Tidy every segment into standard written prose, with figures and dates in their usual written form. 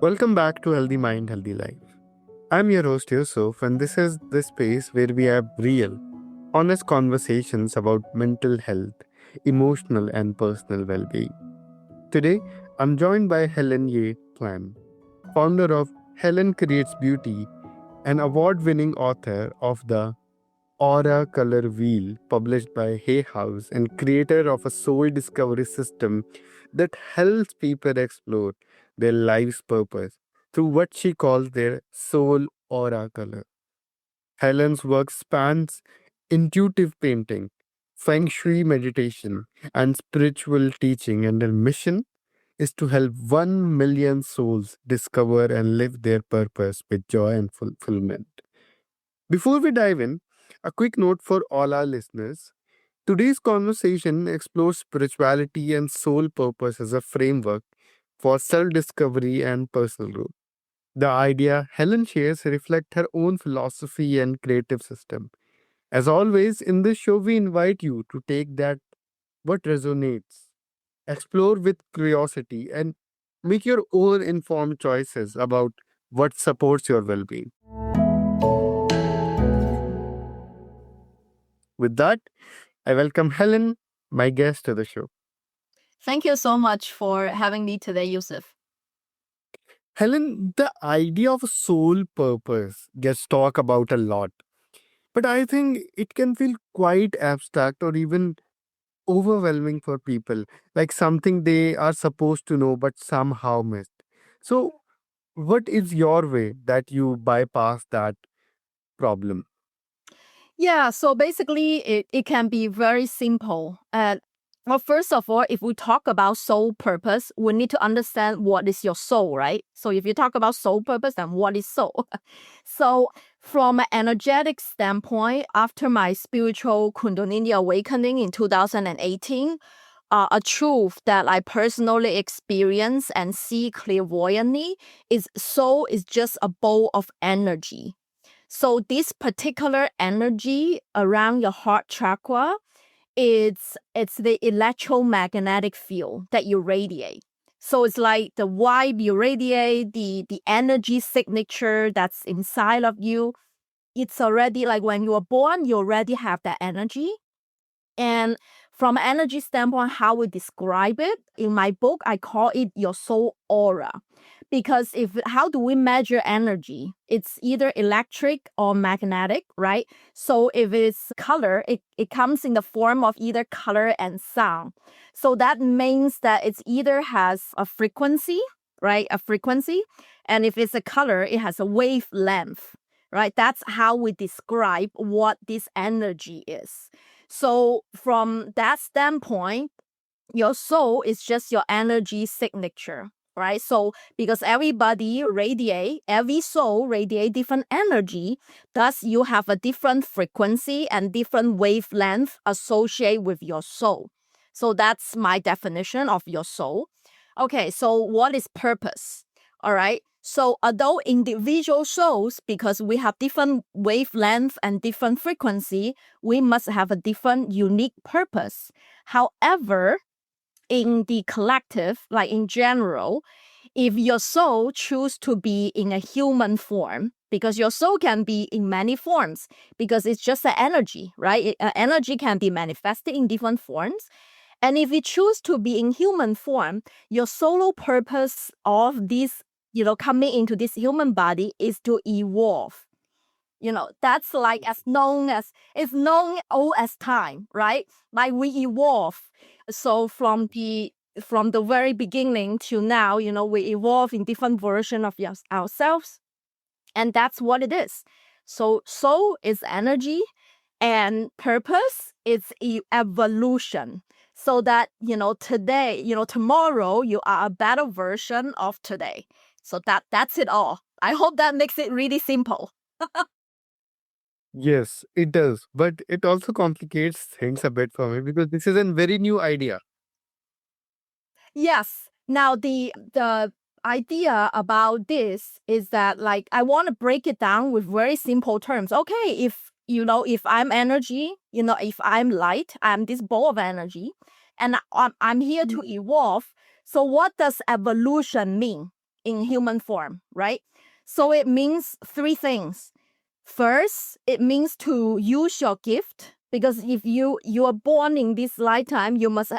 Welcome back to Healthy Mind, Healthy Life. I'm your host Yusuf, and this is the space where we have real, honest conversations about mental health, emotional, and personal well being. Today, I'm joined by Helen Ye Plehn, founder of Helen Creates Beauty, an award winning author of the Aura Color Wheel, published by Hay House, and creator of a soul discovery system that helps people explore their life's purpose through what she calls their soul aura color. Helen's work spans intuitive painting, feng shui meditation, and spiritual teaching, and her mission is to help 1 million souls discover and live their purpose with joy and fulfillment. Before we dive in, a quick note for all our listeners. Today's conversation explores spirituality and soul purpose as a framework for self discovery and personal growth. The idea Helen shares reflect her own philosophy and creative system. As always, in this show, we invite you to take that what resonates, explore with curiosity, and make your own informed choices about what supports your well being. With that, I welcome Helen, my guest, to the show. Thank you so much for having me today, Yusuf. Helen, the idea of soul purpose gets talked about a lot, but I think it can feel quite abstract or even overwhelming for people, like something they are supposed to know but somehow missed. So, what is your way that you bypass that problem? Yeah, so basically, it can be very simple. Well, first of all, if we talk about soul purpose, we need to understand what is your soul, right? So if you talk about soul purpose, then what is soul? So from an energetic standpoint, after my spiritual Kundalini awakening in 2018, a truth that I personally experience and see clairvoyantly is soul is just a bowl of energy. So this particular energy around your heart chakra, it's the electromagnetic field that you radiate. So it's like the vibe you radiate, the energy signature that's inside of you. It's already like when you were born, you already have that energy. And from an energy standpoint, how we describe it in my book, I call it your soul aura. Because how do we measure energy? It's either electric or magnetic, right? So if it's color, it comes in the form of either color and sound. So that means that it's either has a frequency, right? A frequency. And if it's a color, it has a wavelength, right? That's how we describe what this energy is. So from that standpoint, your soul is just your energy signature, right? So because every soul radiate different energy, thus you have a different frequency and different wavelength associated with your soul. So that's my definition of your soul. Okay, so what is purpose? All right. So although individual souls, because we have different wavelength and different frequency, we must have a different unique purpose. However, in the collective, like in general, if your soul choose to be in a human form, because your soul can be in many forms, because it's just an energy, right? Energy can be manifested in different forms. And if you choose to be in human form, your solo purpose of this, coming into this human body is to evolve. That's like it's known all as time, right? Like we evolve. So from the very beginning till now, we evolve in different version of ourselves. And that's what it is. So soul is energy and purpose is evolution. So that, today, tomorrow you are a better version of today. So that's it all. I hope that makes it really simple. Yes, it does, but it also complicates things a bit for me because this is a very new idea. Yes. Now the idea about this is that like I want to break it down with very simple terms. Okay, if I'm energy, if I'm light, I'm this ball of energy, and I'm here to evolve. So what does evolution mean? in human form, right? So it means three things. First, it means to use your gift, because if you are born in this lifetime, you must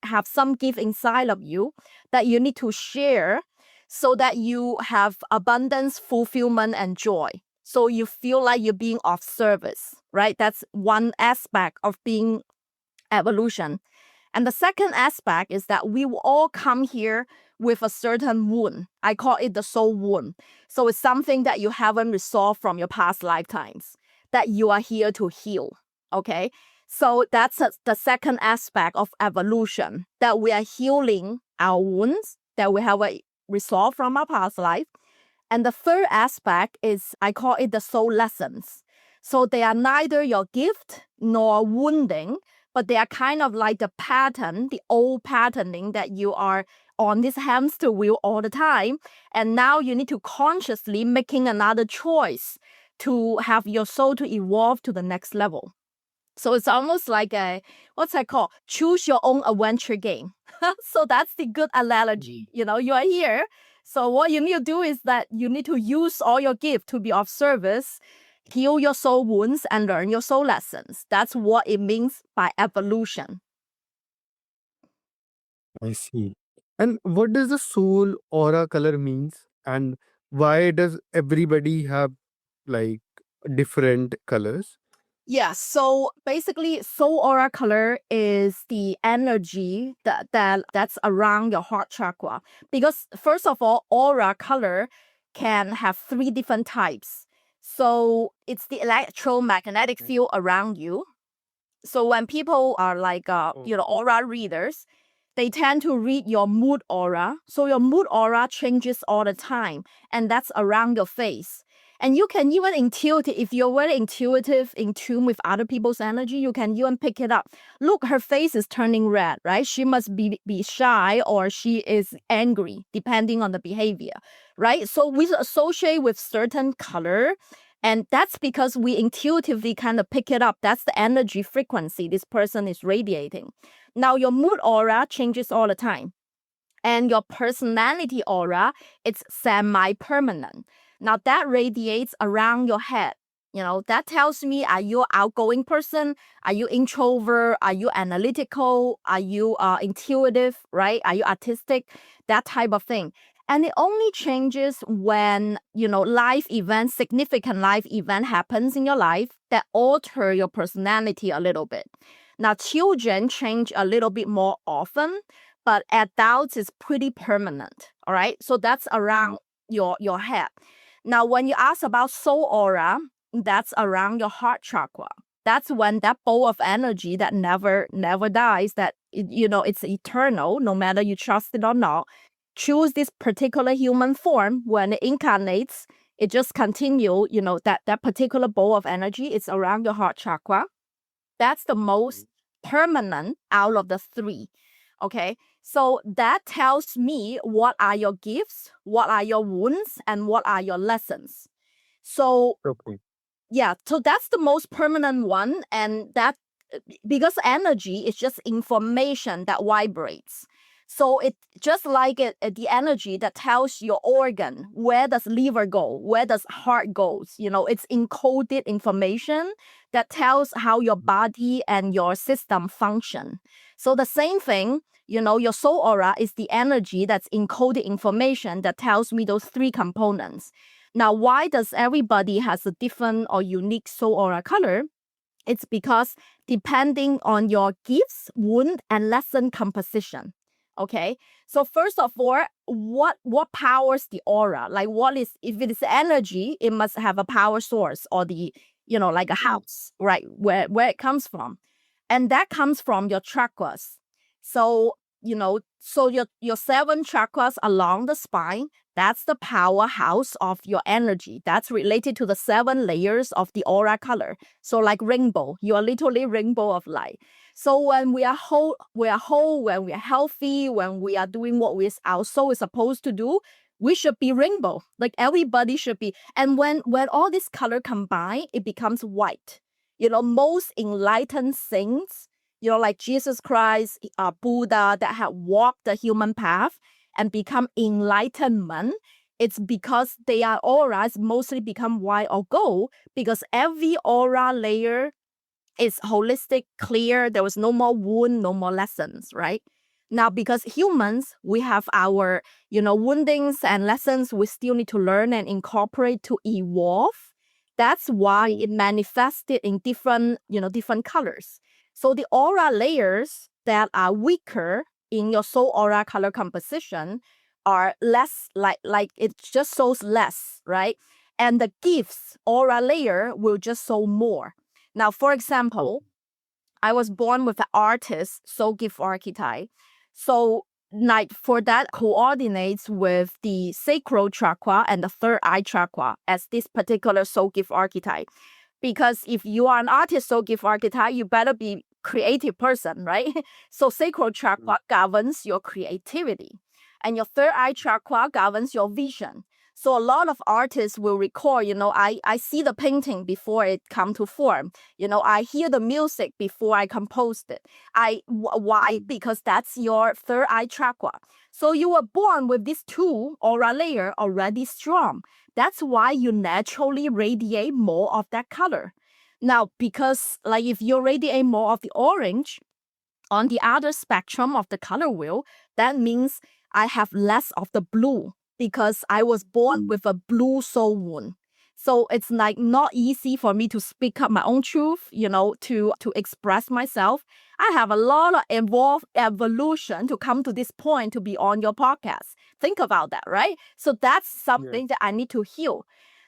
have some gift inside of you that you need to share so that you have abundance, fulfillment, and joy. So you feel like you're being of service, right? That's one aspect of being evolution. And the second aspect is that we will all come here with a certain wound. I call it the soul wound. So it's something that you haven't resolved from your past lifetimes that you are here to heal. Okay. So that's the second aspect of evolution, that we are healing our wounds that we have resolved from our past life. And the third aspect is, I call it the soul lessons. So they are neither your gift nor wounding, but they are kind of like the pattern, the old patterning that you are on this hamster wheel all the time. And now you need to consciously making another choice to have your soul to evolve to the next level. So it's almost like a, what's that called? Choose your own adventure game. So that's the good analogy. You know, you are here. So what you need to do is that you need to use all your gift to be of service, heal your soul wounds, and learn your soul lessons. That's what it means by evolution. I see. And what does the soul aura color means? And why does everybody have like different colors? Yeah, so basically, soul aura color is the energy that's around your heart chakra. Because first of all, aura color can have three different types. So it's the electromagnetic field around you. So when people are like aura readers, they tend to read your mood aura. So your mood aura changes all the time, and that's around your face. And you can even intuitive, if you're very intuitive, in tune with other people's energy, you can even pick it up. Look, her face is turning red, right? She must be shy or she is angry, depending on the behavior, right? So we associate with certain color, and that's because we intuitively kind of pick it up. That's the energy frequency this person is radiating. Now, your mood aura changes all the time. And your personality aura, it's semi-permanent. Now, that radiates around your head. You know, that tells me, are you an outgoing person? Are you introvert? Are you analytical? Are you intuitive, right? Are you artistic? That type of thing. And it only changes when, life event, significant life event happens in your life that alter your personality a little bit. Now, children change a little bit more often, but adults is pretty permanent. All right. So that's around your head. Now, when you ask about soul aura, that's around your heart chakra. That's when that bowl of energy that never dies, that it's eternal, no matter you trust it or not. Choose this particular human form, when it incarnates, it just continue, that particular bowl of energy, it's around your heart chakra. That's the most permanent out of the three. Okay. So that tells me what are your gifts, what are your wounds, and what are your lessons. So Okay. yeah, so that's the most permanent one. And that, because energy is just information that vibrates. So it's just like the energy that tells your organ, where does liver go, where does heart goes. It's encoded information that tells how your body and your system function. So the same thing, your soul aura is the energy that's encoded information that tells me those three components. Now, why does everybody has a different or unique soul aura color? It's because depending on your gifts, wound, and lesson composition. Okay. So first of all, what powers the aura? Like, what is, if it is energy, it must have a power source, or the, like a house, right? Where it comes from. And that comes from your chakras. So, so your 7 chakras along the spine, that's the powerhouse of your energy. That's related to the 7 layers of the aura color. So like rainbow, you are literally rainbow of light. So when we are whole, when we are healthy, when we are doing what our soul is supposed to do, we should be rainbow. Like everybody should be. And when all this color combine, it becomes white. Most enlightened saints, like Jesus Christ, Buddha, that have walked the human path, and become enlightenment, it's because their auras mostly become white or gold, because every aura layer is holistic, clear. There was no more wound, no more lessons, right? Now, because humans, we have our, woundings and lessons we still need to learn and incorporate to evolve. That's why it manifested in different colors. So the aura layers that are weaker in your soul aura color composition are less like it just shows less, right? And the gifts aura layer will just show more. Now, for example, I was born with an artist soul gift archetype. So like for that coordinates with the sacral chakra and the third eye chakra as this particular soul gift archetype. Because if you are an artist soul gift archetype, you better be creative person, right? So sacral chakra governs your creativity. And your third eye chakra governs your vision. So a lot of artists will record, I see the painting before it come to form. I hear the music before I composed it. Why? Because that's your third eye chakra. So you were born with these two aura layer already strong. That's why you naturally radiate more of that color. Now, because like if you radiate more of the orange, on the other spectrum of the color wheel, that means I have less of the blue because I was born with a blue soul wound. So it's like not easy for me to speak up my own truth, to express myself. I have a lot of evolved evolution to come to this point to be on your podcast. Think about that, right? So that's something that I need to heal.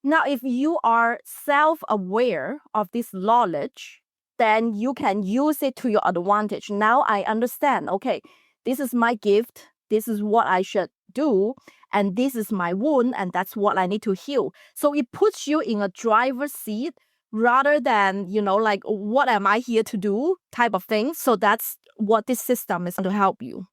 Now, if you are self-aware of this knowledge, then you can use it to your advantage. Now I understand, okay, this is my gift. This is what I should do. And this is my wound. And that's what I need to heal. So it puts you in a driver's seat rather than, like, what am I here to do type of thing. So that's what this system is to help you.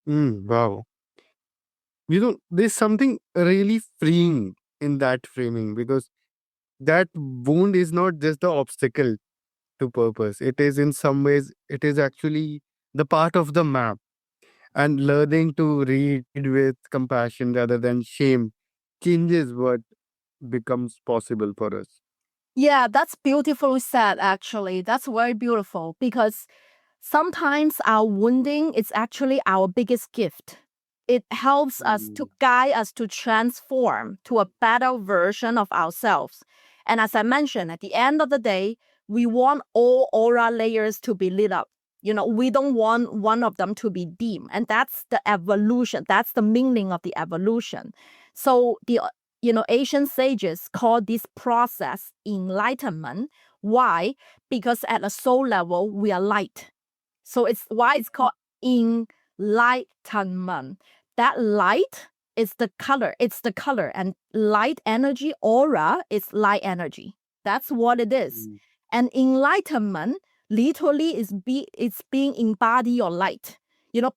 Wow. There's something really freeing in that framing, because that wound is not just the obstacle to purpose. It is, in some ways, it is actually the part of the map. And learning to read with compassion rather than shame changes what becomes possible for us. Yeah, that's beautifully said, actually. That's very beautiful because sometimes our wounding is actually our biggest gift. It helps us to guide us to transform to a better version of ourselves. And as I mentioned, at the end of the day, we want all aura layers to be lit up. We don't want one of them to be dim. And that's the evolution. That's the meaning of the evolution. So the ancient sages call this process enlightenment. Why? Because at a soul level, we are light. So it's why it's called enlightenment. That light is the color. It's the color. And light energy, aura, is light energy. That's what it is. And enlightenment literally it's being embodied your light.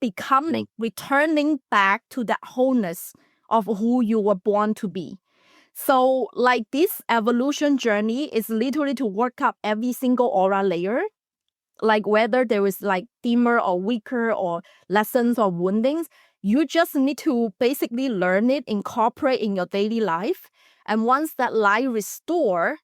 Becoming, returning back to that wholeness of who you were born to be. So, like this evolution journey is literally to work up every single aura layer, like whether there is like dimmer or weaker or lessons or woundings. You just need to basically learn it, incorporate in your daily life. And once that light restore,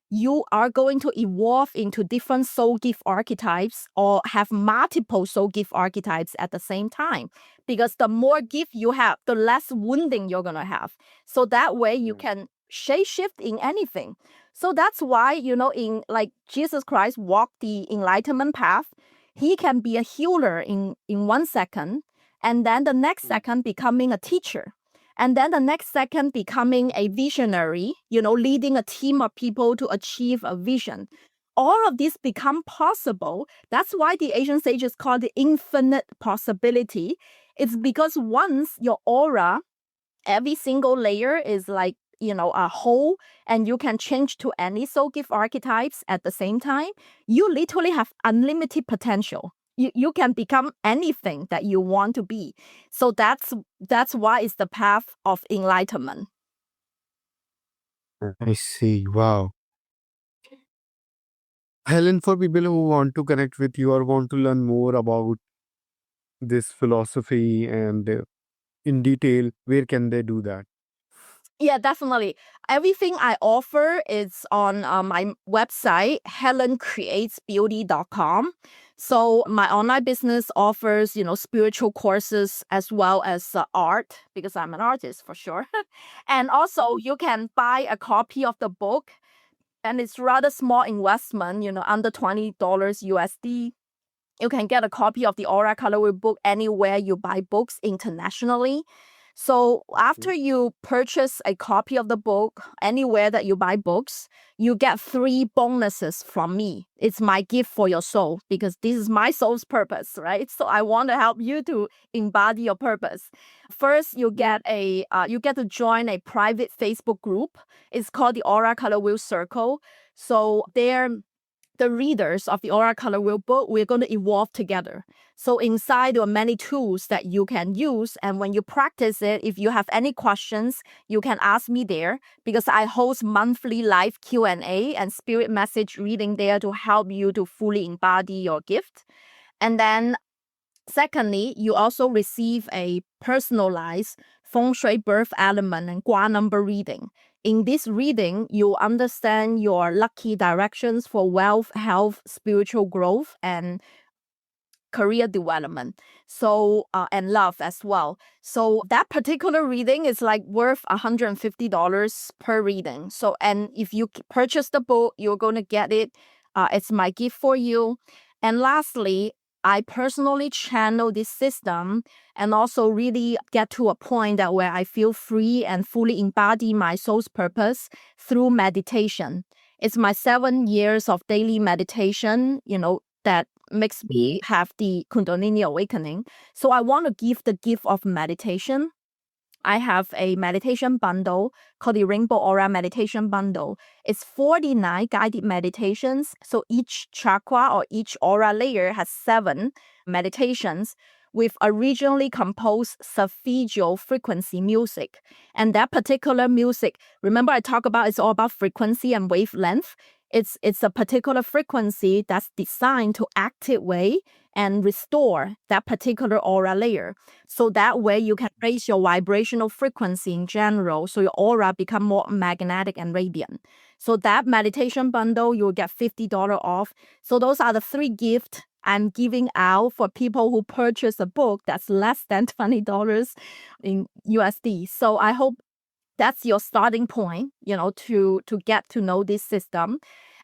you are going to evolve into different soul gift archetypes or have multiple soul gift archetypes at the same time. Because the more gift you have, the less wounding you're going to have. So that way you can shape shift in anything. So that's why, in like Jesus Christ walked the enlightenment path, he can be a healer in 1 second, and then the next second becoming a teacher. And then the next second becoming a visionary, leading a team of people to achieve a vision. All of this become possible. That's why the Asian sages call it infinite possibility. It's because once your aura, every single layer is like, a whole, and you can change to any soul gift archetypes at the same time, you literally have unlimited potential. You can become anything that you want to be. So that's why it's the path of enlightenment. I see. Wow. Helen, for people who want to connect with you or want to learn more about this philosophy and in detail, where can they do that? Yeah, definitely. Everything I offer is on my website, helencreatesbeauty.com. So my online business offers, spiritual courses as well as art, because I'm an artist for sure. And also you can buy a copy of the book, and it's rather small investment, under $20 USD. You can get a copy of the Aura Colorway book anywhere you buy books internationally. So after you purchase a copy of the book anywhere that you buy books, you get 3 bonuses from me. It's my gift for your soul, because this is my soul's purpose, right? So I want to help you to embody your purpose. First, you get to join a private Facebook group. It's called the Aura Color Wheel Circle. So there, the readers of the Aura Color Wheel book, we're going to evolve together. So inside, there are many tools that you can use. And when you practice it, if you have any questions, you can ask me there, because I host monthly live Q&A and spirit message reading there to help you to fully embody your gift. And then secondly, you also receive a personalized feng shui birth element and gua number reading. In this reading, you understand your lucky directions for wealth, health, spiritual growth, and career development. So and love as well. So that particular reading is like worth $150 per reading. So, and if you purchase the book, you're going to get it. It's my gift for you. And lastly, I personally channel this system and also really get to a point that where I feel free and fully embody my soul's purpose through meditation. It's my 7 years of daily meditation, that makes me have the Kundalini awakening. So I want to give the gift of meditation. I have a meditation bundle called the Rainbow Aura Meditation Bundle. It's 49 guided meditations. So each chakra or each aura layer has 7 meditations with originally composed solfeggio frequency music. And that particular music, remember I talked about it's all about frequency and wavelength. It's a particular frequency that's designed to activate and restore that particular aura layer. So that way you can raise your vibrational frequency in general, so your aura become more magnetic and radiant. So that meditation bundle, you'll get $50 off. So those are the 3 gifts I'm giving out for people who purchase a book that's less than $20 in USD. So I hope that's your starting point, to get to know this system.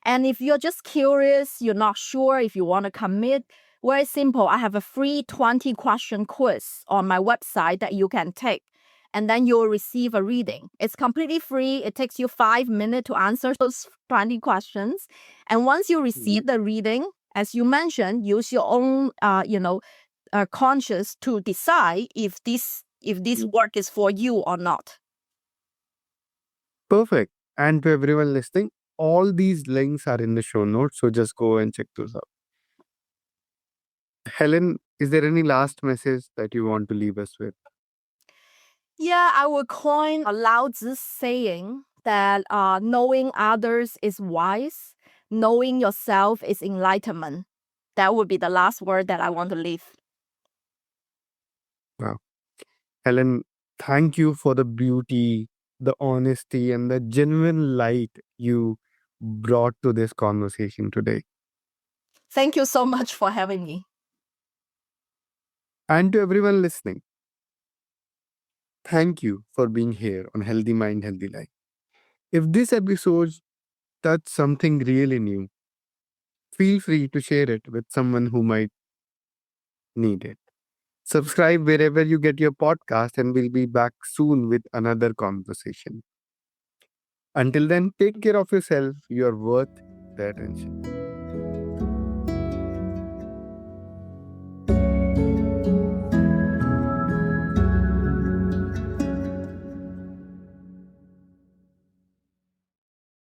And if you're just curious, you're not sure if you want to commit, very simple. I have a free 20-question quiz on my website that you can take, and then you'll receive a reading. It's completely free. It takes you 5 minutes to answer those 20 questions. And once you receive the reading, as you mentioned, use your own, conscious to decide if this work is for you or not. Perfect. And to everyone listening, all these links are in the show notes, so just go and check those out. Helen, is there any last message that you want to leave us with? Yeah, I would coin a Lao Tzu saying that knowing others is wise, knowing yourself is enlightenment. That would be the last word that I want to leave. Wow. Helen, thank you for the beauty, the honesty, and the genuine light you brought to this conversation today. Thank you so much for having me. And to everyone listening, thank you for being here on Healthy Mind, Healthy Life. If this episode touched something really new, feel free to share it with someone who might need it. Subscribe wherever you get your podcast, and we'll be back soon with another conversation. Until then, take care of yourself. You're worth the attention.